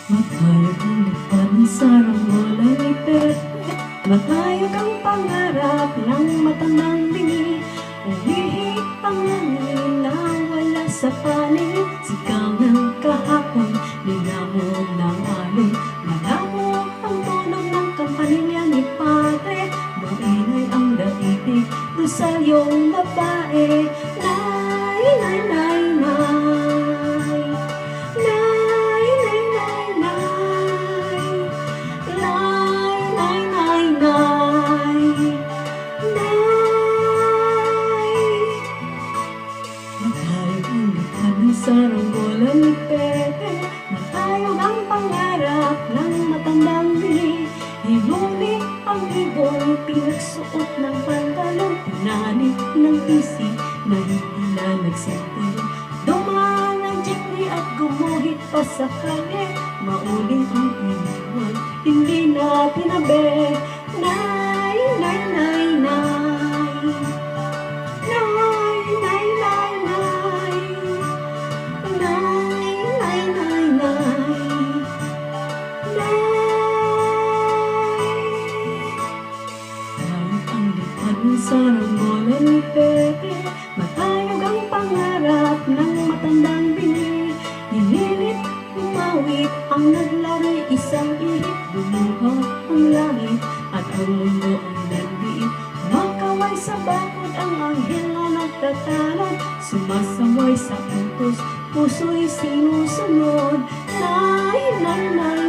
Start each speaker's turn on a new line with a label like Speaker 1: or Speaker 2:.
Speaker 1: Matayog ang lipad ng sarang walang ipet. Matayog ang pangarap ng matandang bingi. Umihi ang langit na wala sa panig. Sigaw ng kahapon, nilamog ng alon. Malamo ang tunog ng kampanilya ni Padre. Maingay ang daigdig, rosaryong babae. Nay, nay, nay, nay. Nay, nay, nay, nay. Nay, nay, nay, nay. Nay. Matayog ang likha ng saranggola ni Pepe. Matayog ang pangarap ng matandang bini. Hinuli ang ibon, pinagsuot ng pantalon. Pinanit ng isi na hindi na nagsinti. Dumaan ang jeepney at gumuhit pa sa kalye. Mauling ang iniwan, hindi na tinabi. Nay, nay, nay, nay. Nay, nay, nay, nay. Nay, nay, nay, nay. Nay. Matayog ang lipad ng saranggola ni Pepe. Matayog ang pangarap ng matandang bini. Hinilit, umawit ang naglaro'y isang ihip. Lumuha ang langit at ang mundo ang nagdiit. Makaway sa bakod ang anghel na nagtatanod. Sumasaway sa utos, puso'y sinusunod. Nay, nay, nay,